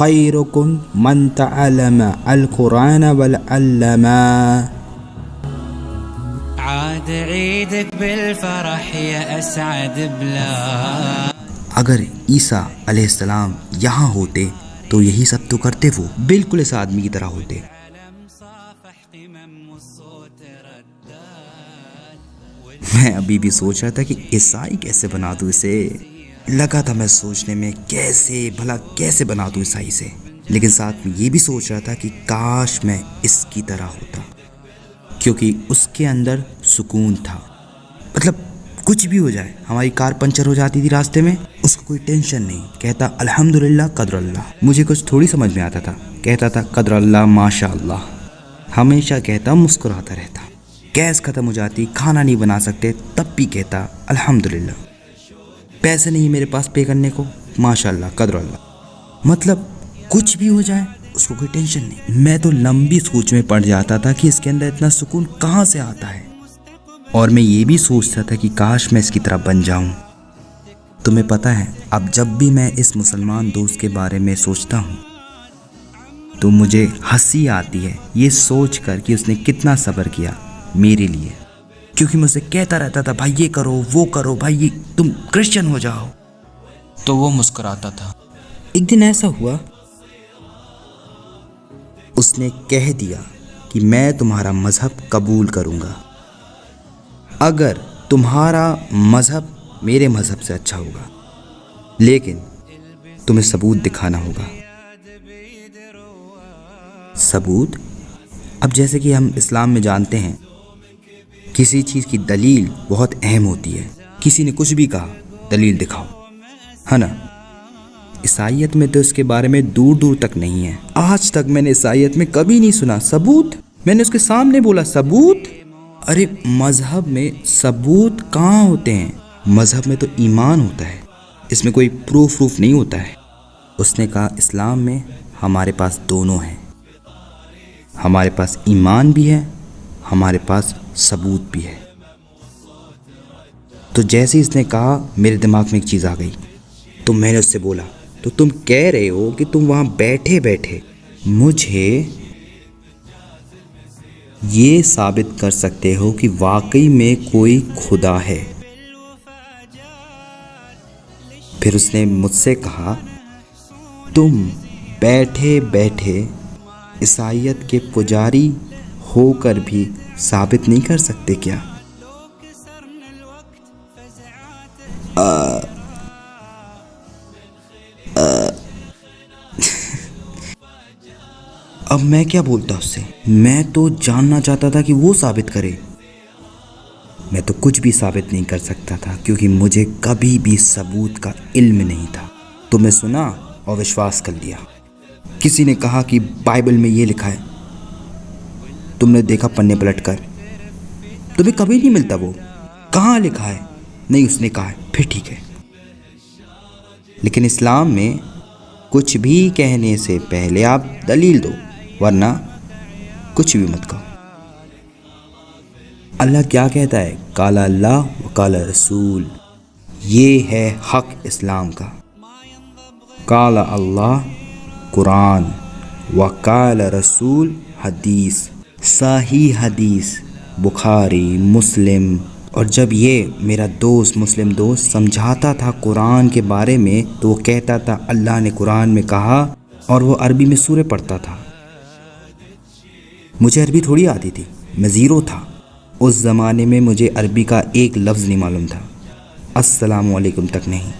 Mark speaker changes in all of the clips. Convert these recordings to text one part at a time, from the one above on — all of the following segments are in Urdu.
Speaker 1: خيركم من تعلم القرآن والعلم.
Speaker 2: عاد عيدك بالفرح يا أسعد بلاد.
Speaker 3: اگر عیسیٰ علیہ السلام یہاں ہوتے تو یہی سب تو کرتے، وہ بالکل اس آدمی کی طرح ہوتے. میں ابھی بھی سوچ رہا تھا کہ عیسائی کیسے بنا دوں اسے. لگا تھا میں سوچنے میں کیسے بنا دوں عیسائی سے، لیکن ساتھ میں یہ بھی سوچ رہا تھا کہ کاش میں اس کی طرح ہوتا، کیونکہ اس کے اندر سکون تھا. مطلب کچھ بھی ہو جائے، ہماری کار پنچر ہو جاتی تھی راستے میں، اس کو کوئی ٹینشن نہیں، کہتا الحمدللہ قدر اللہ. مجھے کچھ تھوڑی سمجھ میں آتا تھا، کہتا تھا قدر اللہ ماشاء اللہ. ہمیشہ کہتا، مسکراتا رہتا. گیس ختم ہو جاتی، کھانا نہیں بنا سکتے، تب بھی کہتا الحمدللہ. پیسے نہیں میرے پاس پے کرنے کو، ماشاء اللہ قدر اللہ. مطلب کچھ بھی ہو جائے اس کو کوئی ٹینشن نہیں. میں تو لمبی سوچ میں پڑ جاتا تھا کہ اس کے اندر اتنا سکون کہاں سے آتا ہے، اور میں یہ بھی سوچتا تھا کہ کاش میں اس کی طرح بن جاؤں. تمہیں پتہ ہے، اب جب بھی میں اس مسلمان دوست کے بارے میں سوچتا ہوں تو مجھے ہنسی آتی ہے، یہ سوچ کر کہ اس نے کتنا صبر کیا میرے لیے. کیونکہ مجھ سے کہتا رہتا تھا بھائی یہ کرو وہ کرو، بھائی تم کرسچن ہو جاؤ،
Speaker 1: تو وہ مسکراتا تھا.
Speaker 3: ایک دن ایسا ہوا، اس نے کہہ دیا کہ میں تمہارا مذہب قبول کروں گا اگر تمہارا مذہب میرے مذہب سے اچھا ہوگا، لیکن تمہیں ثبوت دکھانا ہوگا. ثبوت؟ اب جیسے کہ ہم اسلام میں جانتے ہیں کسی چیز کی دلیل بہت اہم ہوتی ہے. کسی نے کچھ بھی کہا دلیل دکھاؤ، ہے نا. عیسائیت میں تو اس کے بارے میں دور دور تک نہیں ہے. آج تک میں نے عیسائیت میں کبھی نہیں سنا ثبوت. میں نے اس کے سامنے بولا ثبوت. ارے مذہب میں ثبوت کہاں ہوتے ہیں؟ مذہب میں تو ایمان ہوتا ہے، اس میں کوئی پروف نہیں ہوتا ہے. اس نے کہا اسلام میں ہمارے پاس دونوں ہیں، ہمارے پاس ایمان بھی ہے، ہمارے پاس ثبوت بھی ہے. تو جیسے اس نے کہا میرے دماغ میں ایک چیز آ گئی. تو میں نے اس سے بولا تو تم کہہ رہے ہو کہ تم وہاں بیٹھے بیٹھے مجھے یہ ثابت کر سکتے ہو کہ واقعی میں کوئی خدا ہے؟ پھر اس نے مجھ سے کہا تم بیٹھے بیٹھے عیسائیت کے پجاری ہو کر بھی ثابت نہیں کر سکتے کیا؟ اب میں کیا بولتا اس سے؟ میں تو جاننا چاہتا تھا کہ وہ ثابت کرے. میں تو کچھ بھی ثابت نہیں کر سکتا تھا کیونکہ مجھے کبھی بھی ثبوت کا علم نہیں تھا. تو میں سنا اور وشواس کر لیا. کسی نے کہا کہ بائبل میں یہ لکھا ہے، تم نے دیکھا پنے پلٹ کر؟ تمہیں کبھی نہیں ملتا وہ، کہاں لکھا ہے؟ نہیں اس نے کہا ہے. پھر ٹھیک ہے. لیکن اسلام میں کچھ بھی کہنے سے پہلے آپ دلیل دو، ورنہ کچھ بھی مت کہو. اللہ کیا کہتا ہے؟ قال اللہ وقال رسول. یہ ہے حق اسلام کا. قال اللہ قرآن، وقال رسول حدیث، صحیح حدیث بخاری مسلم. اور جب یہ میرا دوست مسلم دوست سمجھاتا تھا قرآن کے بارے میں تو وہ کہتا تھا اللہ نے قرآن میں کہا، اور وہ عربی میں سورہ پڑھتا تھا. مجھے عربی تھوڑی آتی تھی، میں زیرو تھا. اس زمانے میں مجھے عربی کا ایک لفظ نہیں معلوم تھا، السلام علیکم تک نہیں.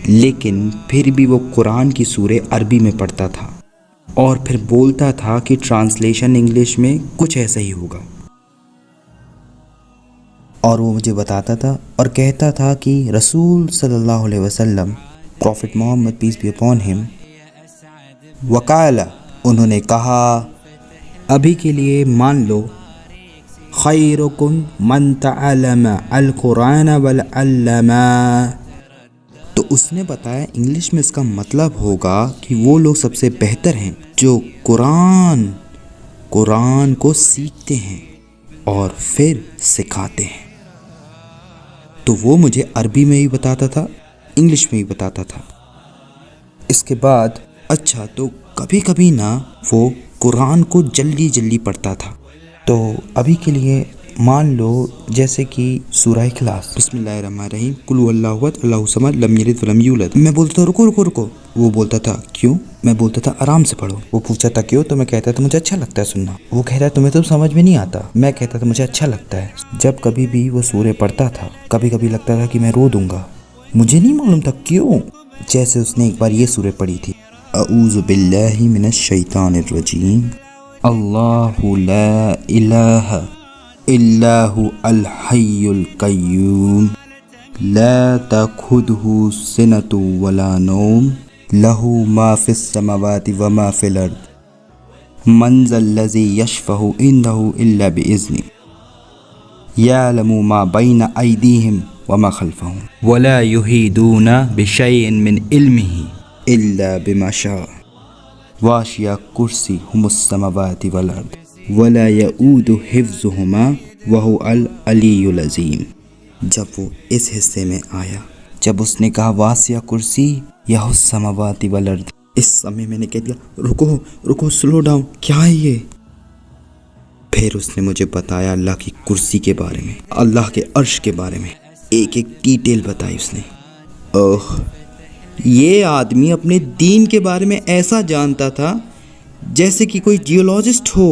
Speaker 3: لیکن پھر بھی وہ قرآن کی سورہ عربی میں پڑھتا تھا اور پھر بولتا تھا کہ ٹرانسلیشن انگلش میں کچھ ایسا ہی ہوگا. اور وہ مجھے بتاتا تھا اور کہتا تھا کہ رسول صلی اللہ علیہ وسلم، prophet Muhammad peace be upon him, وقال، انہوں نے کہا. ابھی کے لیے مان لو
Speaker 1: خیرکم من تعلم القرآن والعلم.
Speaker 3: تو اس نے بتایا انگلش میں اس کا مطلب ہوگا کہ وہ لوگ سب سے بہتر ہیں جو قرآن کو سیکھتے ہیں اور پھر سکھاتے ہیں. تو وہ مجھے عربی میں بھی بتاتا تھا، انگلش میں بھی بتاتا تھا. اس کے بعد اچھا تو کبھی کبھی نا وہ قرآن کو جلدی جلدی پڑھتا تھا. تو ابھی کے لیے مان لو جیسے کہ سورہ اخلاص، بسم اللہ الرحمن الرحیم، قل هو اللہ احد اللہ الصمد لم یلد ولم یولد. میں بولتا تھا رکو رکو رکو، وہ بولتا تھا کیوں؟ میں بولتا تھا آرام سے پڑھو. وہ پوچھا تھا کیوں؟ تو میں کہتا تھا مجھے اچھا لگتا ہے سننا. وہ کہتا ہے تمہیں تو سمجھ میں نہیں آتا. میں کہتا تھا مجھے اچھا لگتا ہے. جب کبھی بھی وہ سورہ پڑھتا تھا کبھی کبھی لگتا تھا کہ میں رو دوں گا. مجھے نہیں معلوم تھا کیوں. جیسے اس نے ایک بار یہ سورہ پڑھی تھی، اعوذ باللہ من الشیطان الرجیم، اللہ لا الہ الا هو الحی القیوم لا تأخذہ سنۃ ولا نوم لہ ما فی السماوات وما فی الارض من ذا الذی یشفع عندہ الا بإذنہ یعلم ما بین ایدیہم وما خلفہم ولا یحیطون بشیء من علمہ الا بما شاء واسع کرسیہ السماوات والارض ولا یؤود حفظہما وہو العلی العظیم. جب وہ اس حصے میں آیا، جب اس نے کہا واسع کرسی یا السماوات والارض، اس سمے میں نے کہہ دیا رکو رکو، سلو ڈاؤن، کیا ہے یہ؟ پھر اس نے مجھے بتایا اللہ کی کرسی کے بارے میں، اللہ کے عرش کے بارے میں، ایک ایک ڈیٹیل بتائی اس نے. اوہ، یہ آدمی اپنے دین کے بارے میں ایسا جانتا تھا جیسے کہ کوئی جیولوجسٹ ہو،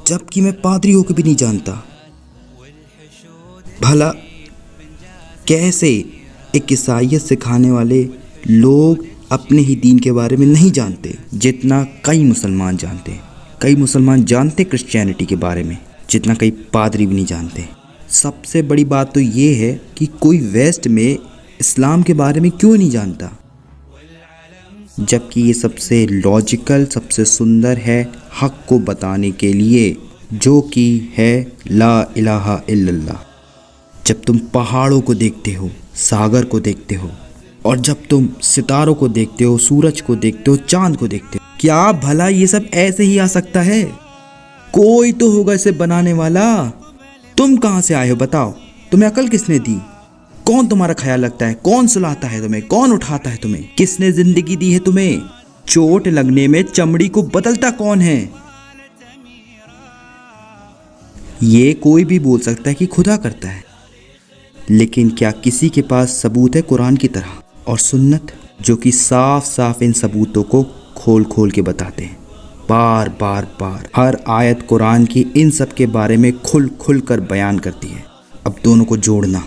Speaker 3: جبکہ میں پادری ہو کے بھی نہیں جانتا. بھلا کیسے ایک عیسائیت سکھانے والے لوگ اپنے ہی دین کے بارے میں نہیں جانتے جتنا کئی مسلمان جانتے. کئی مسلمان جانتے کرسچینٹی کے بارے میں جتنا کئی پادری بھی نہیں جانتے. سب سے بڑی بات تو یہ ہے کہ کوئی ویسٹ میں اسلام کے بارے میں کیوں نہیں جانتا، جبکہ یہ سب سے لاجیکل، سب سے سندر ہے حق کو بتانے کے لیے، جو کہ ہے لا الہ الا اللہ. جب تم پہاڑوں کو دیکھتے ہو، ساگر کو دیکھتے ہو، اور جب تم ستاروں کو دیکھتے ہو، سورج کو دیکھتے ہو، چاند کو دیکھتے ہو، کیا بھلا یہ سب ایسے ہی آ سکتا ہے؟ کوئی تو ہوگا اسے بنانے والا. تم کہاں سے آئے ہو بتاؤ؟ تمہیں عقل کس نے دی؟ کون تمہارا خیال رکھتا ہے؟ کون سلاتا ہے تمہیں؟ کون اٹھاتا ہے تمہیں؟ کس نے زندگی دی ہے تمہیں؟ چوٹ لگنے میں چمڑی کو بدلتا کون ہے؟ یہ کوئی بھی بول سکتا ہے کہ خدا کرتا ہے، لیکن کیا کسی کے پاس ثبوت ہے قرآن کی طرح اور سنت جو کہ صاف صاف ان ثبوتوں کو کھول کھول کے بتاتے ہیں؟ بار بار بار ہر آیت قرآن کی ان سب کے بارے میں کھل کھل کر بیان کرتی ہے. اب دونوں کو جوڑنا،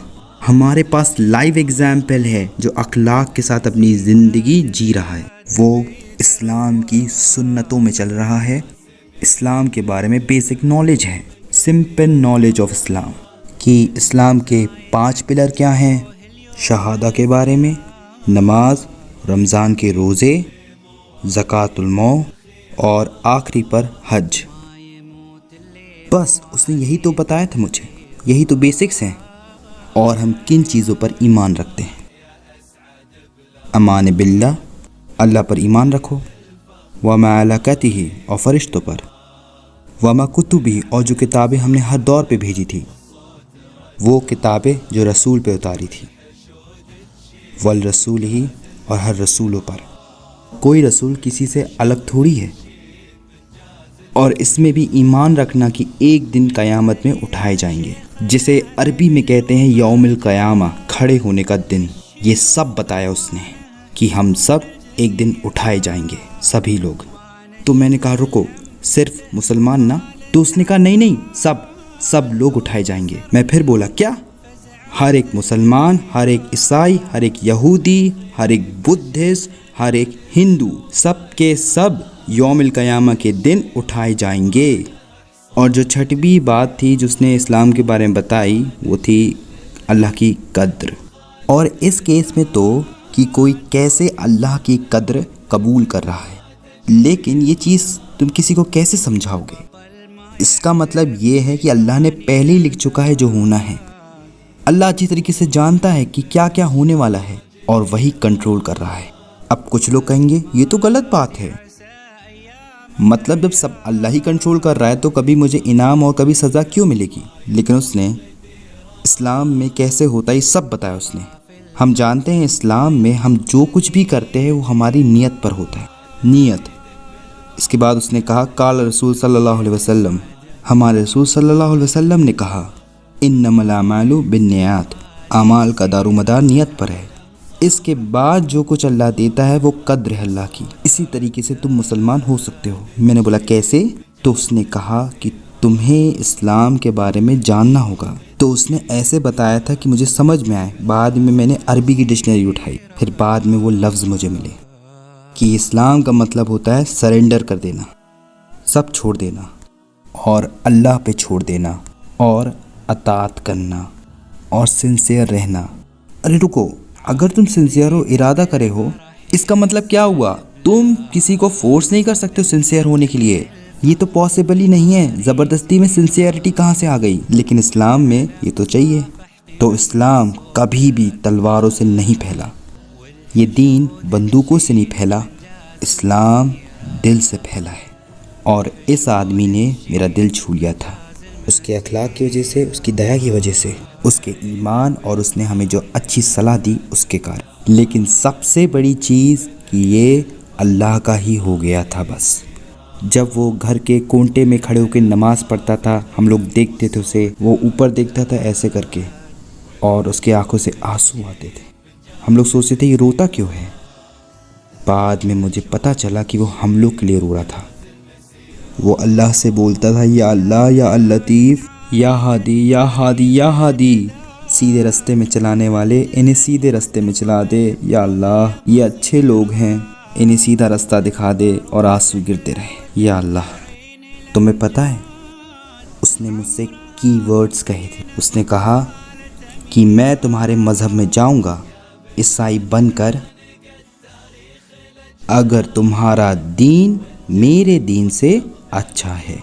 Speaker 3: ہمارے پاس لائیو ایگزامپل ہے جو اخلاق کے ساتھ اپنی زندگی جی رہا ہے. وہ اسلام کی سنتوں میں چل رہا ہے. اسلام کے بارے میں بیسک نالج ہے، سمپل نالج آف اسلام، کہ اسلام کے 5 پلر کیا ہیں، شہادہ کے بارے میں، نماز، رمضان کے روزے، زکوٰۃ المال، اور آخری پر حج. بس اس نے یہی تو بتایا تھا مجھے، یہی تو بیسکس ہیں. اور ہم کن چیزوں پر ایمان رکھتے ہیں؟ امان باللہ، اللہ پر ایمان رکھو، وملائکتہ، اور فرشتوں پر، وما کتبہ، اور جو کتابیں ہم نے ہر دور پہ بھیجی تھی، وہ کتابیں جو رسول پہ اتاری تھی، والرسول ہی، اور ہر رسولوں پر. کوئی رسول کسی سے الگ تھوڑی ہے. اور اس میں بھی ایمان رکھنا کہ ایک دن قیامت میں اٹھائے جائیں گے، جسے عربی میں کہتے ہیں یوم القیامہ، کھڑے ہونے کا دن. یہ سب بتایا اس نے کہ ہم سب ایک دن اٹھائے جائیں گے، سبھی لوگ. تو میں نے کہا رکو، صرف مسلمان نا؟ تو اس نے کہا نہیں، سب لوگ اٹھائے جائیں گے. میں پھر بولا کیا؟ ہر ایک مسلمان، ہر ایک عیسائی، ہر ایک یہودی، ہر ایک بدھسٹ، ہر ایک ہندو، سب کے سب یوم القیامہ کے دن اٹھائے جائیں گے. اور جو چھٹویں بات تھی جو اس نے اسلام کے بارے میں بتائی، وہ تھی اللہ کی قدر. اور اس کیس میں تو کہ کوئی کیسے اللہ کی قدر قبول کر رہا ہے، لیکن یہ چیز تم کسی کو کیسے سمجھاؤ گے؟ اس کا مطلب یہ ہے کہ اللہ نے پہلے ہی لکھ چکا ہے جو ہونا ہے. اللہ اچھی طریقے سے جانتا ہے کہ کیا کیا ہونے والا ہے، اور وہی کنٹرول کر رہا ہے. اب کچھ لوگ کہیں گے یہ تو غلط بات ہے، مطلب جب سب اللہ ہی کنٹرول کر رہا ہے تو کبھی مجھے انعام اور کبھی سزا کیوں ملے گی؟ لیکن اس نے اسلام میں کیسے ہوتا ہے یہ سب بتایا اس نے. ہم جانتے ہیں اسلام میں ہم جو کچھ بھی کرتے ہیں وہ ہماری نیت پر ہوتا ہے، نیت۔ اس کے بعد اس نے کہا قال رسول صلی اللہ علیہ وسلم، ہمارے رسول صلی اللہ علیہ وسلم نے کہا انما الاعمال بالنیات، اعمال کا دار و مدار نیت پر ہے۔ اس کے بعد جو کچھ اللہ دیتا ہے وہ قدر ہے اللہ کی۔ اسی طریقے سے تم مسلمان ہو سکتے ہو۔ میں نے بولا کیسے؟ تو اس نے کہا کہ تمہیں اسلام کے بارے میں جاننا ہوگا۔ تو اس نے ایسے بتایا تھا کہ مجھے سمجھ میں آئے۔ بعد میں نے عربی کی ڈکشنری اٹھائی، پھر بعد میں وہ لفظ مجھے ملے کہ اسلام کا مطلب ہوتا ہے سرنڈر کر دینا، سب چھوڑ دینا اور اللہ پہ چھوڑ دینا اور اطاعت کرنا اور سنسیئر رہنا۔ ارے رکو، اگر تم سنسیئر ہو، ارادہ کرے ہو، اس کا مطلب کیا ہوا؟ تم کسی کو فورس نہیں کر سکتے ہو سنسیئر ہونے کے لیے، یہ تو پاسبل ہی نہیں ہے۔ زبردستی میں سنسیئرٹی کہاں سے آ گئی؟ لیکن اسلام میں یہ تو چاہیے۔ تو اسلام کبھی بھی تلواروں سے نہیں پھیلا، یہ دین بندوقوں سے نہیں پھیلا، اسلام دل سے پھیلا ہے۔ اور اس آدمی نے میرا دل چھو لیا تھا، اس کے اخلاق کی وجہ سے، اس کی دیا کی وجہ سے، اس کے ایمان اور اس نے ہمیں جو اچھی صلاح دی اس کے کارن۔ لیکن سب سے بڑی چیز کہ یہ اللہ کا ہی ہو گیا تھا۔ بس جب وہ گھر کے کونٹے میں کھڑے ہو کے نماز پڑھتا تھا، ہم لوگ دیکھتے تھے اسے، وہ اوپر دیکھتا تھا ایسے کر کے اور اس کے آنکھوں سے آنسو آتے تھے۔ ہم لوگ سوچتے تھے یہ روتا کیوں ہے؟ بعد میں مجھے پتہ چلا کہ وہ ہم لوگ کے لیے رو رہا تھا۔ وہ اللہ سے بولتا تھا یا اللہ یا اللطیف یا ہادی یا ہادی یا ہادی، سیدھے راستے میں چلانے والے انہیں سیدھے راستے میں چلا دے، یا اللہ یہ اچھے لوگ ہیں انہیں سیدھا راستہ دکھا دے، اور آنسو گرتے رہے یا اللہ۔ تمہیں پتہ ہے اس نے مجھ سے کی ورڈز کہے تھے، اس نے کہا کہ میں تمہارے مذہب میں جاؤں گا عیسائی بن کر اگر تمہارا دین میرے دین سے اچھا ہے۔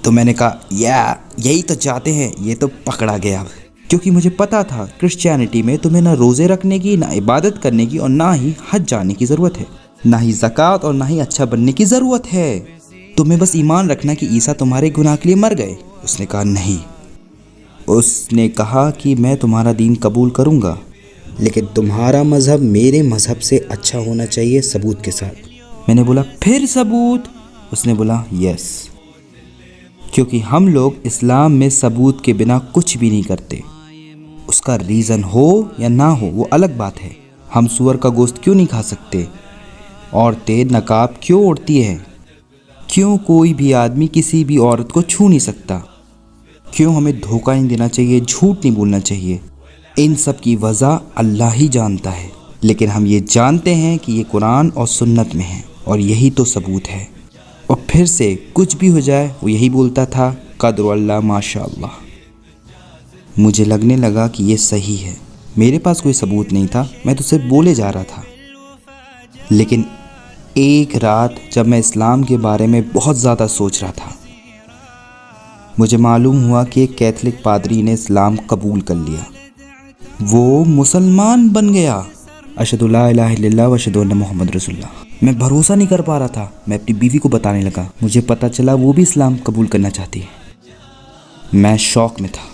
Speaker 3: تو میں نے کہا یہی تو چاہتے ہیں، یہ تو پکڑا گیا، کیونکہ مجھے پتا تھا کرسچینٹی میں تمہیں نہ روزے رکھنے کی، نہ عبادت کرنے کی، اور نہ ہی حج جانے کی ضرورت ہے، نہ ہی زکوٰۃ اور نہ ہی اچھا بننے کی ضرورت ہے۔ تمہیں بس ایمان رکھنا کہ عیسیٰ تمہارے گناہ کے لیے مر گئے۔ اس نے کہا نہیں۔ اس نے کہا کہ میں تمہارا دین قبول کروں گا، لیکن تمہارا مذہب میرے مذہب سے اچھا ہونا چاہیے، ثبوت کے ساتھ۔ میں نے بولا پھر ثبوت؟ اس نے بولا یس، کیونکہ ہم لوگ اسلام میں ثبوت کے بنا کچھ بھی نہیں کرتے۔ اس کا ریزن ہو یا نہ ہو وہ الگ بات ہے۔ ہم سور کا گوشت کیوں نہیں کھا سکتے؟ عورتیں نقاب کیوں اوڑھتی ہیں؟ کیوں کوئی بھی آدمی کسی بھی عورت کو چھو نہیں سکتا؟ کیوں ہمیں دھوکہ نہیں دینا چاہیے، جھوٹ نہیں بولنا چاہیے؟ ان سب کی وجہ اللہ ہی جانتا ہے، لیکن ہم یہ جانتے ہیں کہ یہ قرآن اور سنت میں ہے، اور یہی تو ثبوت ہے۔ اور پھر سے کچھ بھی ہو جائے وہ یہی بولتا تھا قدر اللہ ماشاء اللہ۔ مجھے لگنے لگا کہ یہ صحیح ہے، میرے پاس کوئی ثبوت نہیں تھا، میں تو صرف بولے جا رہا تھا۔ لیکن ایک رات جب میں اسلام کے بارے میں بہت زیادہ سوچ رہا تھا، مجھے معلوم ہوا کہ ایک کیتھولک پادری نے اسلام قبول کر لیا، وہ مسلمان بن گیا۔ اشہد لا الہ الا اللہ و اشہد ان محمد رسول اللہ۔ میں بھروسہ نہیں کر پا رہا تھا، میں اپنی بیوی کو بتانے لگا، مجھے پتہ چلا وہ بھی اسلام قبول کرنا چاہتی ہے۔ میں شوق میں تھا۔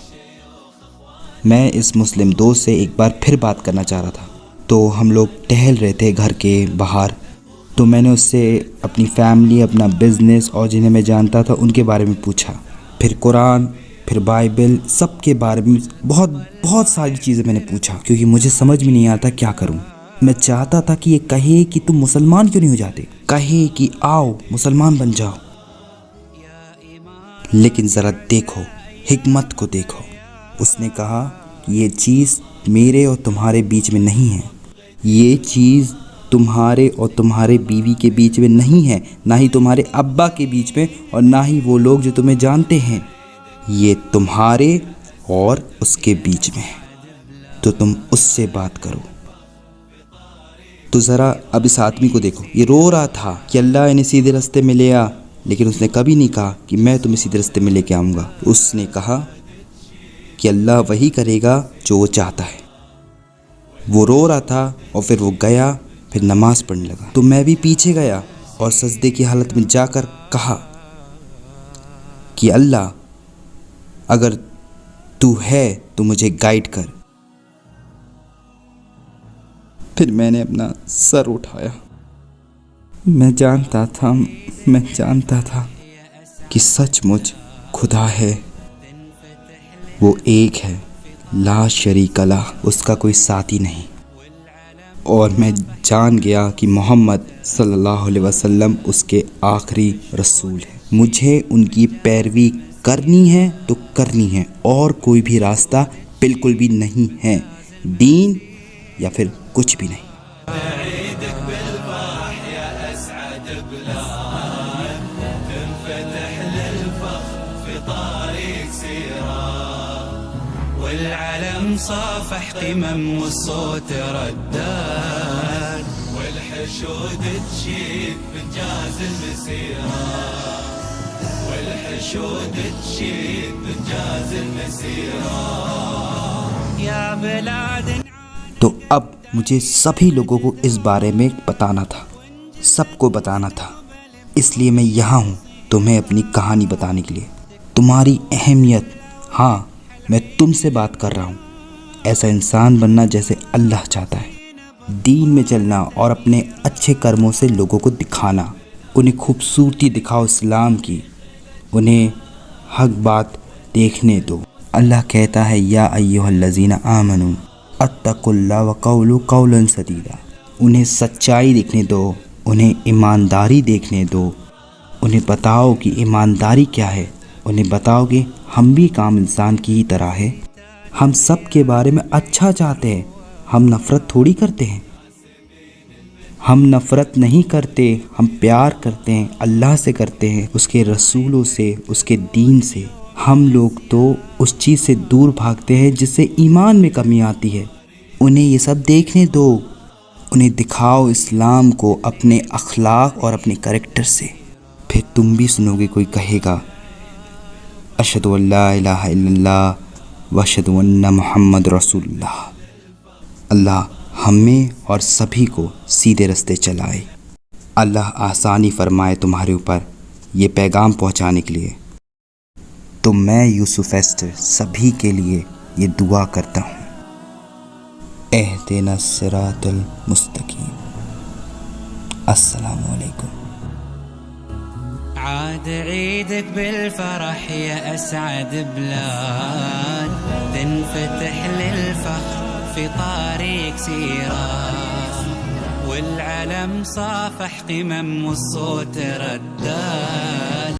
Speaker 3: میں اس مسلم دوست سے ایک بار پھر بات کرنا چاہ رہا تھا، تو ہم لوگ ٹہل رہے تھے گھر کے باہر، تو میں نے اس سے اپنی فیملی، اپنا بزنس اور جنہیں میں جانتا تھا ان کے بارے میں پوچھا، پھر قرآن، پھر بائبل، سب کے بارے میں بہت ساری چیزیں میں نے پوچھا، کیونکہ مجھے سمجھ میں نہیں آتا کیا کروں۔ میں چاہتا تھا کہ یہ کہے کہ تم مسلمان کیوں نہیں ہو جاتے، کہے کہ آؤ مسلمان بن جاؤ، لیکن ذرا دیکھو حکمت کو دیکھو۔ اس نے کہا کہ یہ چیز میرے اور تمہارے بیچ میں نہیں ہے، یہ چیز تمہارے اور تمہارے بیوی کے بیچ میں نہیں ہے، نہ ہی تمہارے ابا کے بیچ میں، اور نہ ہی وہ لوگ جو تمہیں جانتے ہیں، یہ تمہارے اور اس کے بیچ میں ہے، تو تم اس سے بات کرو۔ تو ذرا اب اس آدمی کو دیکھو، یہ رو رہا تھا کہ اللہ انہیں سیدھے راستے میں لے آ، لیکن اس نے کبھی نہیں کہا کہ میں تمہیں سیدھے راستے میں لے کے آؤں گا۔ اس نے کہا کہ اللہ وہی کرے گا جو وہ چاہتا ہے۔ وہ رو رہا تھا اور پھر وہ گیا، پھر نماز پڑھنے لگا، تو میں بھی پیچھے گیا اور سجدے کی حالت میں جا کر کہا کہ اللہ اگر تو ہے تو مجھے گائیڈ کر، پھر میں نے اپنا سر اٹھایا. میں جانتا تھا کہ سچ مچ خدا ہے، وہ ایک ہے، لا شریک لہ، اس کا کوئی ساتھی نہیں. اور میں جان گیا کہ محمد صلی اللہ علیہ وسلم اس کے آخری رسول ہے. مجھے ان کی پیروی کرنی ہے تو کرنی ہے، اور کوئی بھی راستہ بالکل بھی نہیں ہے، دین یا پھر کچھ بھی نہیں.
Speaker 2: والعلم صافح قمم والصوت رداد والحشود تشيد بإنجاز المسيرة والحشود تشيد بإنجاز المسيرة يا بلاد.
Speaker 3: تو اب مجھے سبھی لوگوں کو اس بارے میں بتانا تھا، سب کو بتانا تھا. اس لیے میں یہاں ہوں تمہیں اپنی کہانی بتانے کے لیے. تمہاری اہمیت، ہاں میں تم سے بات کر رہا ہوں. ایسا انسان بننا جیسے اللہ چاہتا ہے، دین میں چلنا اور اپنے اچھے کرموں سے لوگوں کو دکھانا. انہیں خوبصورتی دکھاؤ اسلام کی، انہیں حق بات دیکھنے دو. اللہ کہتا ہے یا ایھا الذین آمنوا اتقوا اللہ وقولوا قولا سدیدا. انہیں سچائی دیکھنے دو، انہیں ایمانداری دیکھنے دو. انہیں بتاؤ کہ ایمانداری کیا ہے، انہیں بتاؤ کہ ہم بھی ایک عام انسان کی ہی طرح ہے. ہم سب کے بارے میں اچھا چاہتے ہیں، ہم نفرت تھوڑی کرتے ہیں. ہم نفرت نہیں کرتے، ہم پیار کرتے ہیں، اللہ سے کرتے ہیں، اس کے رسولوں سے، اس کے دین سے. ہم لوگ تو اس چیز سے دور بھاگتے ہیں جس سے ایمان میں کمی آتی ہے. انہیں یہ سب دیکھنے دو، انہیں دکھاؤ اسلام کو اپنے اخلاق اور اپنے کریکٹر سے. پھر تم بھی سنو گے کوئی کہے گا اشہد ان لا الہ الا اللہ واشہد ان محمد رسول اللہ. اللہ ہمیں اور سبھی کو سیدھے رستے چلائے. اللہ آسانی فرمائے تمہارے اوپر یہ پیغام پہنچانے کے لیے. تو میں یوسف ایسٹر سبھی کے لیے یہ دعا کرتا ہوں، اہدنا الصراط المستقیم. السلام علیکم.
Speaker 2: عاد عيدك بالفرح يا أسعد بلاد، تنفتح للفخر في طريق سيرة، والعلم صافح قمم والصوت رداد.